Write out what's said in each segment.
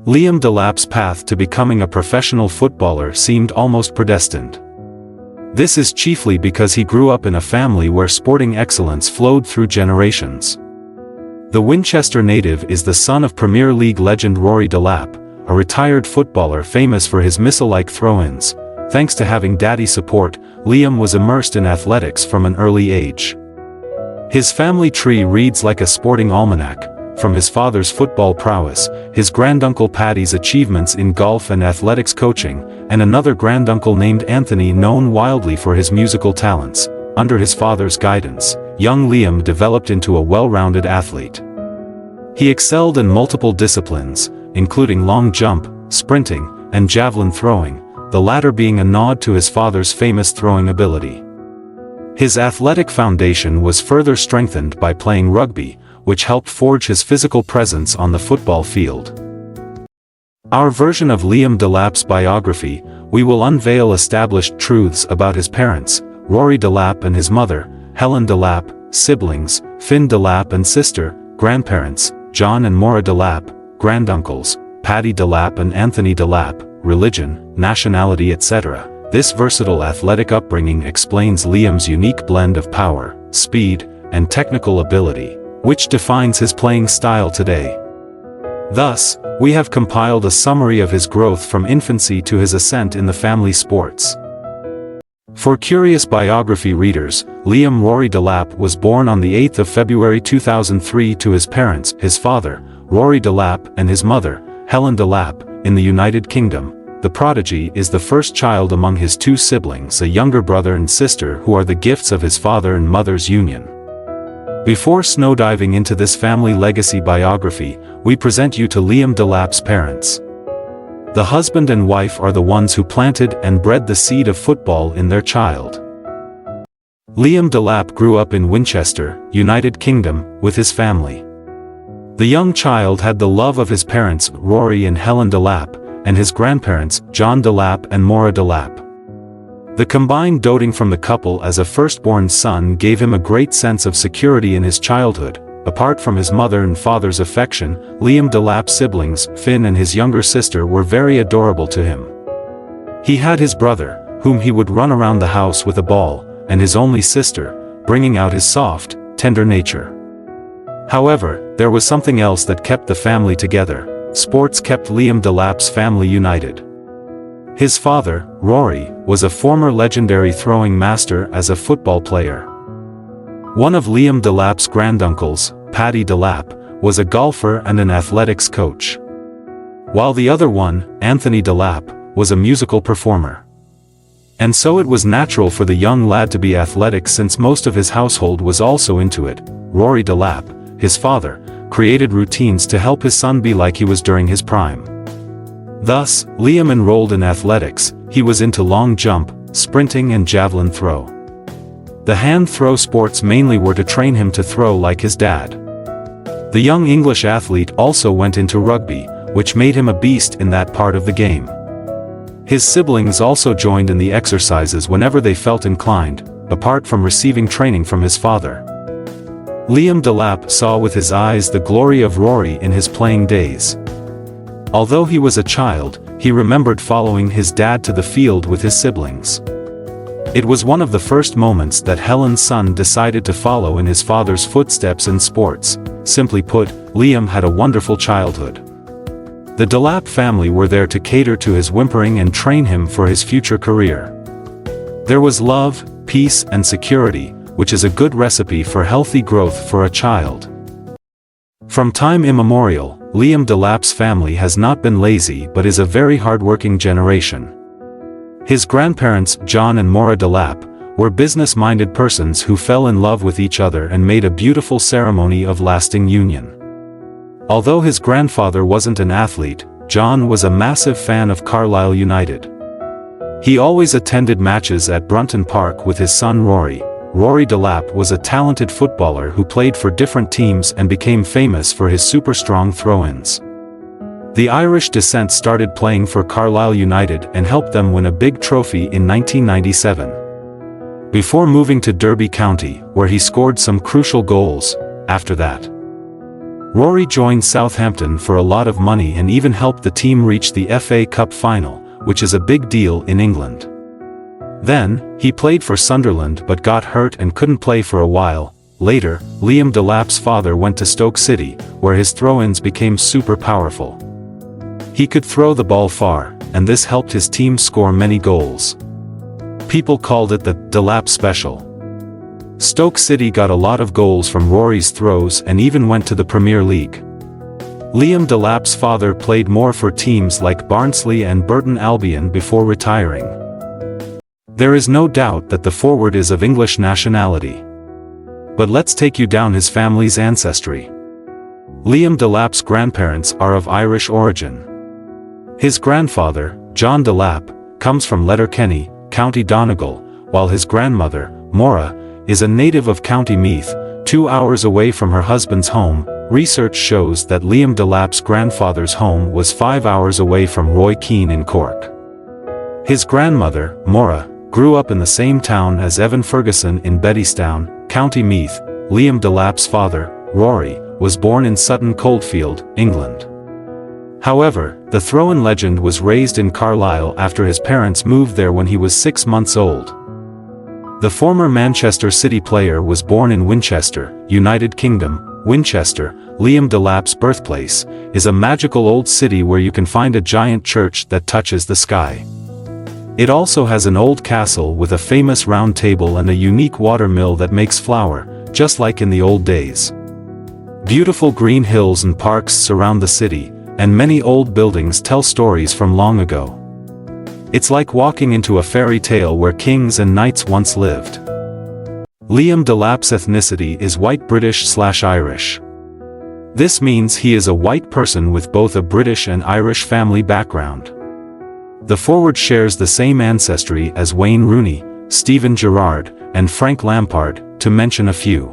Liam Delap's path to becoming a professional footballer seemed almost predestined. This is chiefly because he grew up in a family where sporting excellence flowed through generations. The Winchester native is the son of Premier League legend Rory Delap, a retired footballer famous for his missile-like throw-ins. Thanks to having daddy support, Liam was immersed in athletics from an early age. His family tree reads like a sporting almanac, from his father's football prowess, his granduncle Paddy's achievements in golf and athletics coaching, and another granduncle named Anthony known wildly for his musical talents. Under his father's guidance, young Liam developed into a well-rounded athlete. He excelled in multiple disciplines, including long jump, sprinting, and javelin throwing, the latter being a nod to his father's famous throwing ability. His athletic foundation was further strengthened by playing rugby, which helped forge his physical presence on the football field. Our version of Liam Delap's biography, we will unveil established truths about his parents, Rory Delap and his mother, Helen Delap, siblings, Finn Delap and sister, grandparents, John and Maura Delap, granduncles, Paddy Delap and Anthony Delap, religion, nationality etc. This versatile athletic upbringing explains Liam's unique blend of power, speed, and technical ability, which defines his playing style today. Thus, we have compiled a summary of his growth from infancy to his ascent in the family sports. For curious biography readers, Liam Rory Delap was born on the 8th of February 2003 to his parents, his father, Rory Delap, and his mother, Helen Delap, in the United Kingdom. The prodigy is the first child among his two siblings, a younger brother and sister who are the gifts of his father and mother's union. Before snowdiving into this family legacy biography, we present you to Liam Delap's parents. The husband and wife are the ones who planted and bred the seed of football in their child. Liam Delap grew up in Winchester, United Kingdom, with his family. The young child had the love of his parents, Rory and Helen Delap, and his grandparents, John Delap and Maura Delap. The combined doting from the couple as a firstborn son gave him a great sense of security in his childhood. Apart from his mother and father's affection, Liam Delap's siblings, Finn and his younger sister, were very adorable to him. He had his brother, whom he would run around the house with a ball, and his only sister, bringing out his soft, tender nature. However, there was something else that kept the family together. Sports kept Liam Delap's family united. His father, Rory, was a former legendary throwing master as a football player. One of Liam Delap's granduncles, Paddy Delap, was a golfer and an athletics coach. While the other one, Anthony Delap, was a musical performer. And so it was natural for the young lad to be athletic since most of his household was also into it. Rory Delap, his father, created routines to help his son be like he was during his prime. Thus, Liam enrolled in athletics. He was into long jump, sprinting and javelin throw. The hand throw sports mainly were to train him to throw like his dad. The young English athlete also went into rugby, which made him a beast in that part of the game. His siblings also joined in the exercises whenever they felt inclined, apart from receiving training from his father. Liam Delap saw with his eyes the glory of Rory in his playing days. Although he was a child, he remembered following his dad to the field with his siblings. It was one of the first moments that Helen's son decided to follow in his father's footsteps in sports. Simply put, Liam had a wonderful childhood. The Delap family were there to cater to his whimpering and train him for his future career. There was love, peace and security, which is a good recipe for healthy growth for a child. From time immemorial, Liam Delap's family has not been lazy but is a very hard-working generation. His grandparents, John and Maura Delap, were business-minded persons who fell in love with each other and made a beautiful ceremony of lasting union. Although his grandfather wasn't an athlete, John was a massive fan of Carlisle United. He always attended matches at Brunton Park with his son Rory. Rory Delap was a talented footballer who played for different teams and became famous for his super-strong throw-ins. The Irish descent started playing for Carlisle United and helped them win a big trophy in 1997. Before moving to Derby County, where he scored some crucial goals. After that, Rory joined Southampton for a lot of money and even helped the team reach the FA Cup final, which is a big deal in England. Then, he played for Sunderland but got hurt and couldn't play for a while. Later, Liam Delap's father went to Stoke City, where his throw-ins became super powerful. He could throw the ball far, and this helped his team score many goals. People called it the Delap Special. Stoke City got a lot of goals from Rory's throws and even went to the Premier League. Liam Delap's father played more for teams like Barnsley and Burton Albion before retiring. There is no doubt that the forward is of English nationality. But let's take you down his family's ancestry. Liam Delap's grandparents are of Irish origin. His grandfather, John Delap, comes from Letterkenny, County Donegal, while his grandmother, Maura, is a native of County Meath, 2 hours away from her husband's home. Research shows that Liam Delap's grandfather's home was 5 hours away from Roy Keane in Cork. His grandmother, Maura, grew up in the same town as Evan Ferguson in Bettystown, County Meath. Liam Delap's father, Rory, was born in Sutton Coldfield, England. However, the throw-in legend was raised in Carlisle after his parents moved there when he was 6 months old. The former Manchester City player was born in Winchester, United Kingdom. Winchester, Liam Delap's birthplace, is a magical old city where you can find a giant church that touches the sky. It also has an old castle with a famous round table and a unique water mill that makes flour, just like in the old days. Beautiful green hills and parks surround the city, and many old buildings tell stories from long ago. It's like walking into a fairy tale where kings and knights once lived. Liam Delap's ethnicity is white British/Irish. This means he is a white person with both a British and Irish family background. The forward shares the same ancestry as Wayne Rooney, Steven Gerrard, and Frank Lampard, to mention a few.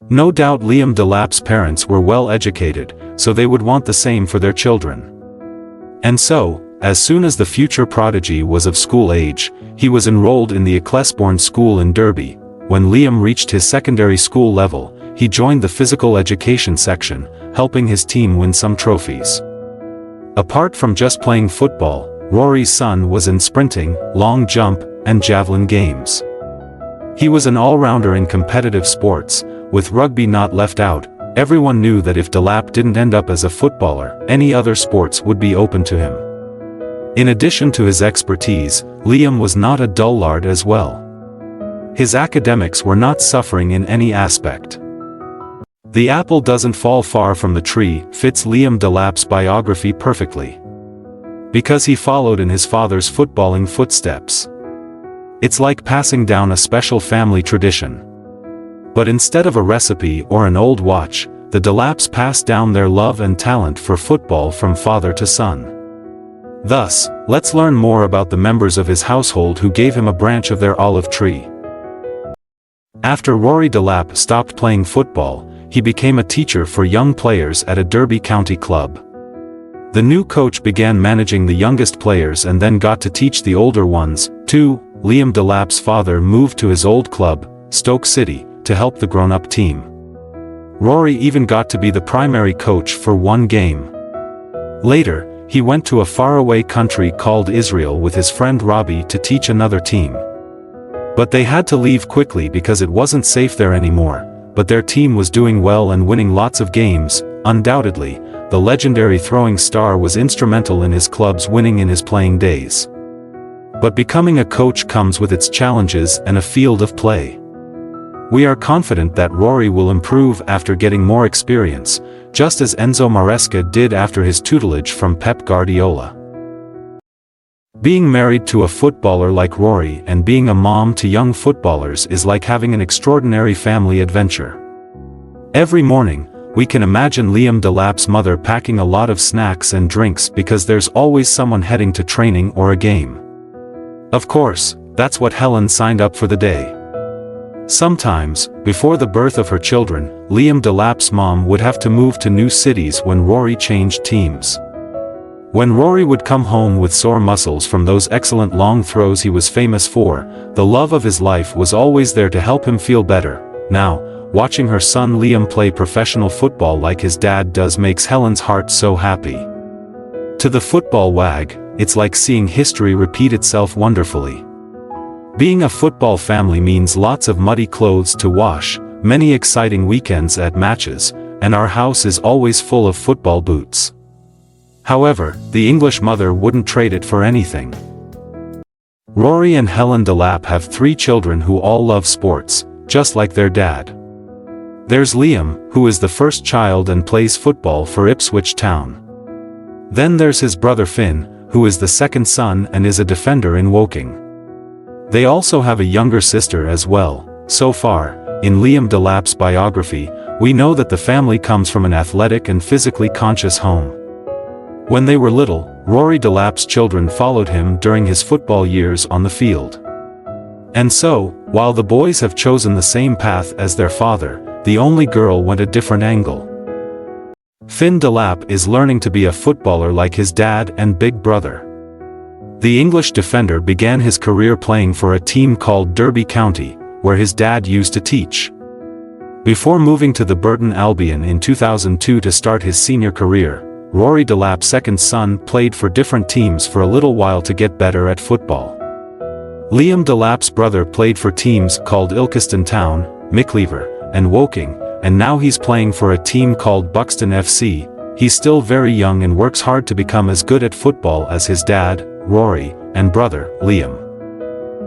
No doubt Liam Delap's parents were well educated, so they would want the same for their children. And so, as soon as the future prodigy was of school age, he was enrolled in the Ecclesbourne School in Derby. When Liam reached his secondary school level, he joined the physical education section, helping his team win some trophies. Apart from just playing football, Rory's son was in sprinting, long jump, and javelin games. He was an all-rounder in competitive sports, with rugby not left out. Everyone knew that if Delap didn't end up as a footballer, any other sports would be open to him. In addition to his expertise, Liam was not a dullard as well. His academics were not suffering in any aspect. "The apple doesn't fall far from the tree" fits Liam Delap's biography perfectly. Because he followed in his father's footballing footsteps. It's like passing down a special family tradition. But instead of a recipe or an old watch, the Delaps passed down their love and talent for football from father to son. Thus, let's learn more about the members of his household who gave him a branch of their olive tree. After Rory Delap stopped playing football, he became a teacher for young players at a Derby County club. The new coach began managing the youngest players and then got to teach the older ones, too. Liam Delap's father moved to his old club, Stoke City, to help the grown-up team. Rory even got to be the primary coach for one game. Later, he went to a faraway country called Israel with his friend Robbie to teach another team. But they had to leave quickly because it wasn't safe there anymore. But their team was doing well and winning lots of games. Undoubtedly, the legendary throwing star was instrumental in his club's winning in his playing days. But becoming a coach comes with its challenges and a field of play. We are confident that Rory will improve after getting more experience, just as Enzo Maresca did after his tutelage from Pep Guardiola. Being married to a footballer like Rory and being a mom to young footballers is like having an extraordinary family adventure. Every morning, we can imagine Liam Delap's mother packing a lot of snacks and drinks because there's always someone heading to training or a game. Of course, that's what Helen signed up for the day. Sometimes, before the birth of her children, Liam Delap's mom would have to move to new cities when Rory changed teams. When Rory would come home with sore muscles from those excellent long throws he was famous for, the love of his life was always there to help him feel better. Now, watching her son Liam play professional football like his dad does makes Helen's heart so happy. To the football wag, it's like seeing history repeat itself wonderfully. Being a football family means lots of muddy clothes to wash, many exciting weekends at matches, and our house is always full of football boots. However, the English mother wouldn't trade it for anything. Rory and Helen Delap have 3 children who all love sports, just like their dad. There's Liam, who is the first child and plays football for Ipswich Town. Then there's his brother Finn, who is the second son and is a defender in Woking. They also have a younger sister as well. So far, in Liam Delap's biography, we know that the family comes from an athletic and physically conscious home. When they were little, Rory Delap's children followed him during his football years on the field. And so, while the boys have chosen the same path as their father, the only girl went a different angle. Finn Delap is learning to be a footballer like his dad and big brother. The English defender began his career playing for a team called Derby County, where his dad used to teach. Before moving to the Burton Albion in 2002 to start his senior career, Rory Delap's second son played for different teams for a little while to get better at football. Liam Delap's brother played for teams called Ilkeston Town, Mickleaver, and Woking, and now he's playing for a team called Buxton FC. He's still very young and works hard to become as good at football as his dad, Rory, and brother, Liam.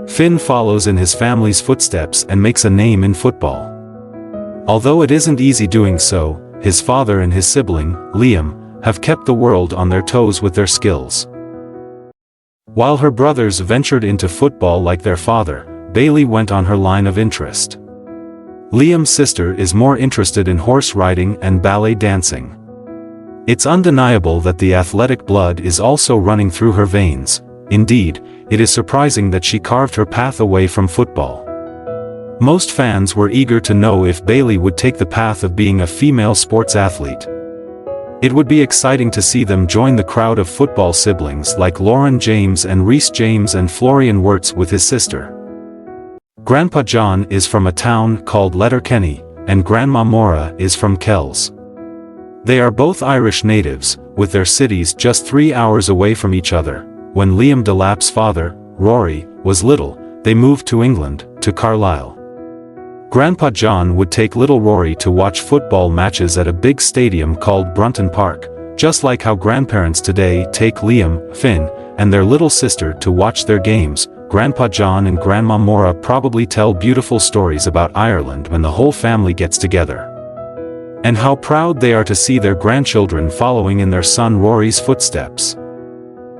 Finn follows in his family's footsteps and makes a name in football. Although it isn't easy doing so, his father and his sibling, Liam, have kept the world on their toes with their skills. While her brothers ventured into football like their father, Bailey went on her line of interest. Liam's sister is more interested in horse riding and ballet dancing. It's undeniable that the athletic blood is also running through her veins. Indeed, it is surprising that she carved her path away from football. Most fans were eager to know if Bailey would take the path of being a female sports athlete. It would be exciting to see them join the crowd of football siblings like Lauren James and Reese James and Florian Wirtz with his sister. Grandpa John is from a town called Letterkenny, and Grandma Maura is from Kells. They are both Irish natives, with their cities just 3 hours away from each other. When Liam Delap's father, Rory, was little, they moved to England, to Carlisle. Grandpa John would take little Rory to watch football matches at a big stadium called Brunton Park, just like how grandparents today take Liam, Finn, and their little sister to watch their games. Grandpa John and Grandma Maura probably tell beautiful stories about Ireland when the whole family gets together. And how proud they are to see their grandchildren following in their son Rory's footsteps.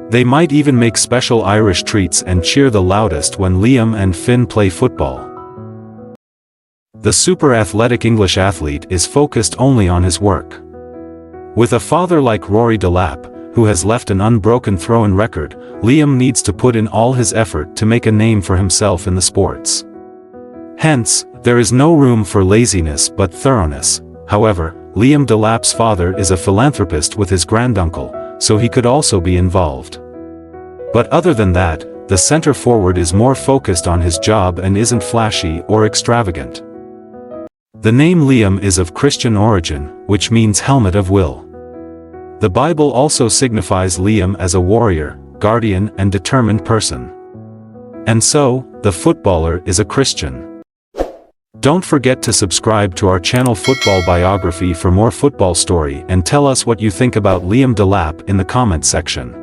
They might even make special Irish treats and cheer the loudest when Liam and Finn play football. The super athletic English athlete is focused only on his work. With a father like Rory Delap, who has left an unbroken throw-in record, Liam needs to put in all his effort to make a name for himself in the sports. Hence, there is no room for laziness but thoroughness. However, Liam Delap's father is a philanthropist with his granduncle, so he could also be involved. But other than that, the center forward is more focused on his job and isn't flashy or extravagant. The name Liam is of Christian origin, which means helmet of will. The Bible also signifies Liam as a warrior, guardian, and determined person. And so, the footballer is a Christian. Don't forget to subscribe to our channel Football Biography for more football story and tell us what you think about Liam Delap in the comment section.